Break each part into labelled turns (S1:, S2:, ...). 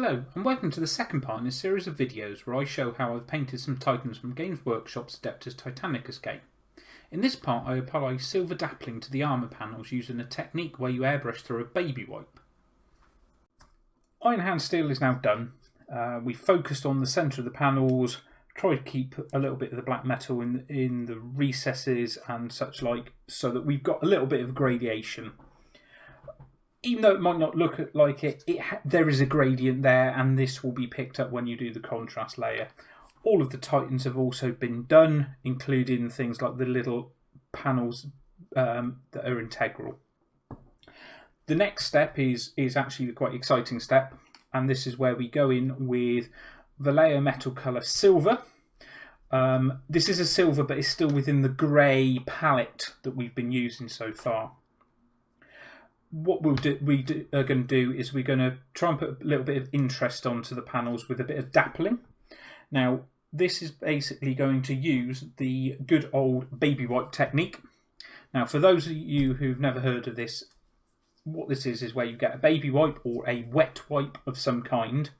S1: Hello and welcome to the second part in a series of videos where I show how I've painted some Titans from Games Workshop's Adeptus Titanicus game. In this part I apply silver dappling to the armour panels using a technique where you airbrush through a baby wipe. Iron Hand Steel is now done. We focused on the centre of the panels, tried to keep a little bit of the black metal in the recesses and such like, so that we've got a little bit of gradation. Even though it might not look like it, there is a gradient there, and this will be picked up when you do the contrast layer. All of the Titans have also been done, including things like the little panels that are integral. The next step is actually the quite exciting step, and this is where we go in with Vallejo metal colour silver. This is a silver, but it's still within the grey palette that we've been using so far. What we are going to do is we're going to try and put a little bit of interest onto the panels with a bit of dappling. Now, this is basically going to use the good old baby wipe technique. Now, for those of you who've never heard of this, what this is where you get a baby wipe or a wet wipe of some kind,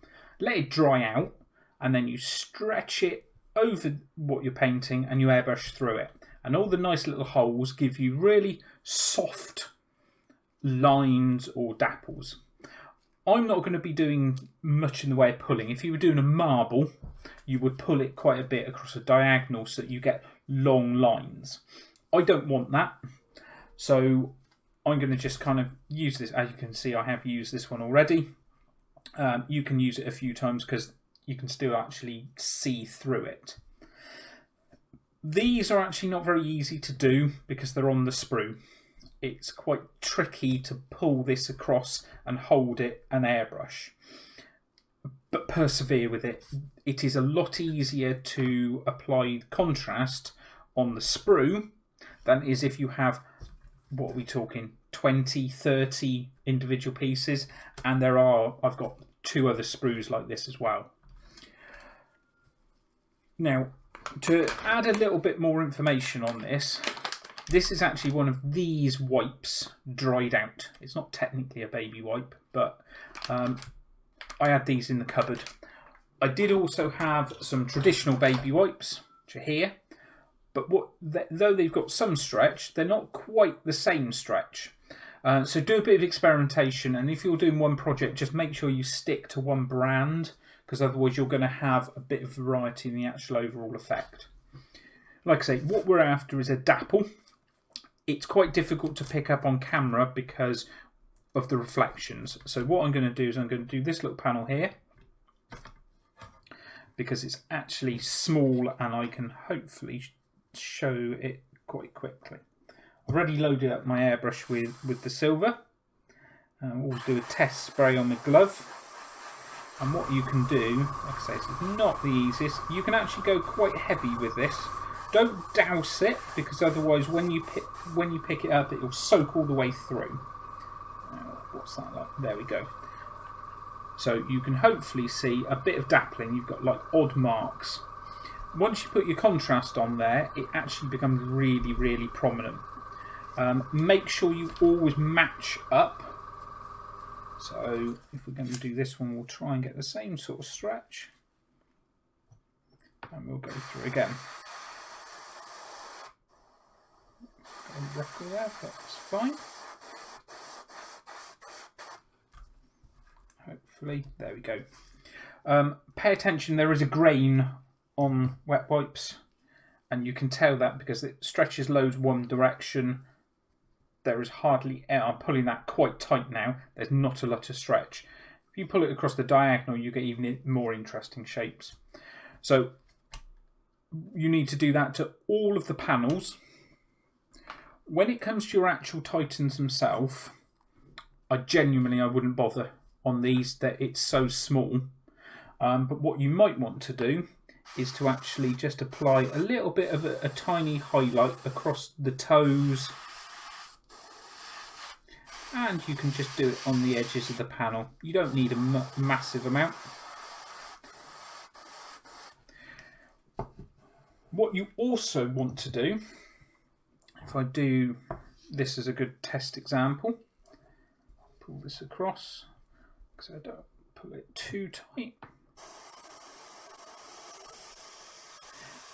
S1: let it dry out, and then you stretch it over what you're painting and you airbrush through it. And all the nice little holes give you really soft lines or dapples. I'm not going to be doing much in the way of pulling. If you were doing a marble, you would pull it quite a bit across a diagonal so that you get long lines. I don't want that, so I'm going to just kind of use this. As you can see, I have used this one already. You can use it a few times because you can still actually see through it. These are actually not very easy to do because they're on the sprue. It's quite tricky to pull this across and hold it and airbrush. But persevere with it. It is a lot easier to apply contrast on the sprue than it is if you have, what are we talking, 20, 30 individual pieces. And I've got 2 other sprues like this as well. Now, to add a little bit more information on this, this is actually one of these wipes dried out. It's not technically a baby wipe, but I had these in the cupboard. I did also have some traditional baby wipes, which are here, but though they've got some stretch, they're not quite the same stretch. So do a bit of experimentation, and if you're doing one project, just make sure you stick to one brand, because otherwise you're going to have a bit of variety in the actual overall effect. Like I say, what we're after is a dapple. It's quite difficult to pick up on camera because of the reflections. So what I'm going to do is I'm going to do this little panel here because it's actually small and I can hopefully show it quite quickly. I've already loaded up my airbrush with the silver. We'll do a test spray on the glove. And what you can do, like I say, this is not the easiest. You can actually go quite heavy with this. Don't douse it, because otherwise when you pick it up, it will soak all the way through. What's that like? There we go. So you can hopefully see a bit of dappling. You've got like odd marks. Once you put your contrast on there, it actually becomes really, really prominent. Make sure you always match up. So if we're going to do this one, we'll try and get the same sort of stretch. And we'll go through again. Roughly there, that's fine. Hopefully, there we go. Pay attention, there is a grain on wet wipes, and you can tell that because it stretches loads one direction. There is hardly air. I'm pulling that quite tight now. There's not a lot of stretch. If you pull it across the diagonal, you get even more interesting shapes. So you need to do that to all of the panels. When it comes to your actual Titans themselves, I wouldn't bother on these, that it's so small. But what you might want to do is to actually just apply a little bit of a tiny highlight across the toes. And you can just do it on the edges of the panel. You don't need a massive amount. What you also want to do, if I do this as a good test example, pull this across, because I don't pull it too tight.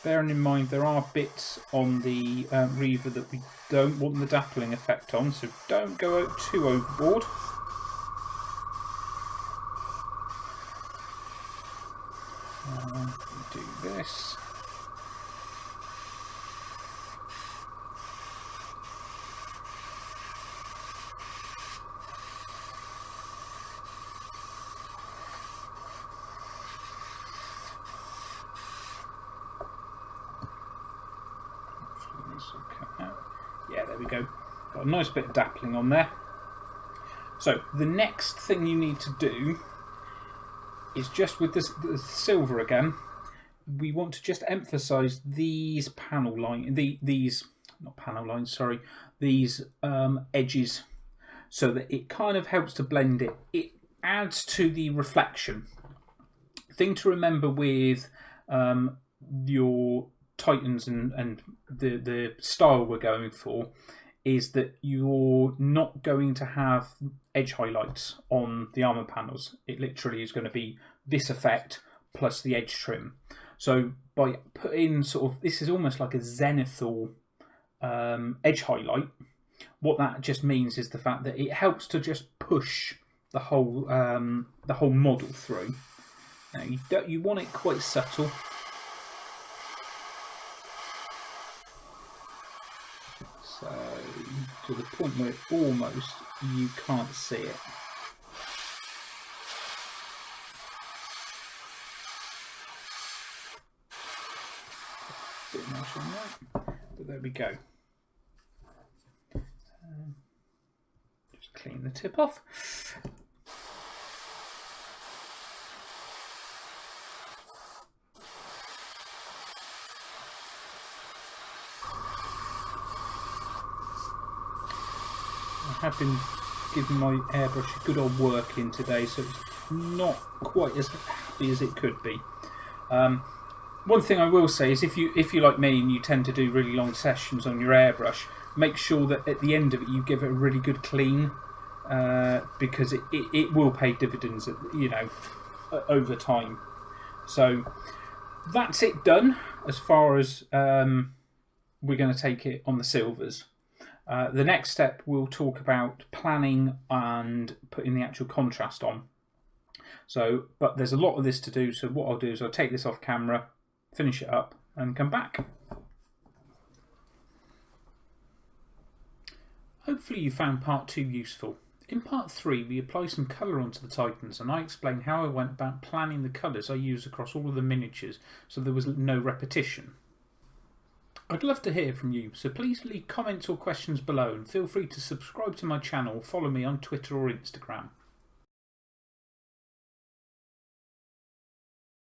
S1: Bearing in mind there are bits on the Reaver that we don't want the dappling effect on, so don't go out too overboard. Do this. Yeah, there we go. Got a nice bit of dappling on there. So the next thing you need to do is just with this the silver again. We want to just emphasise these panel line, these not panel lines, sorry, these edges, so that it kind of helps to blend it. It adds to the reflection. Thing to remember with your Titans and the style we're going for is that you're not going to have edge highlights on the armour panels. It literally is going to be this effect plus the edge trim. So by putting sort of, this is almost like a zenithal edge highlight, what that just means is the fact that it helps to just push the whole model through. Now you want it quite subtle. So to the point where almost you can't see it. Bit much on that, but there we go. Just clean the tip off. I have been giving my airbrush a good old work in today, so it's not quite as happy as it could be. One thing I will say is if you're like me and you tend to do really long sessions on your airbrush, make sure that at the end of it you give it a really good clean, because it will pay dividends, over time. So that's it done as far as we're going to take it on the silvers. The next step we'll talk about planning and putting the actual contrast on. But there's a lot of this to do, so what I'll do is I'll take this off camera, finish it up and come back. Hopefully you found part 2 useful. In part 3 we apply some colour onto the Titans and I explain how I went about planning the colours I use across all of the miniatures so there was no repetition. I'd love to hear from you, so please leave comments or questions below and feel free to subscribe to my channel or follow me on Twitter or Instagram.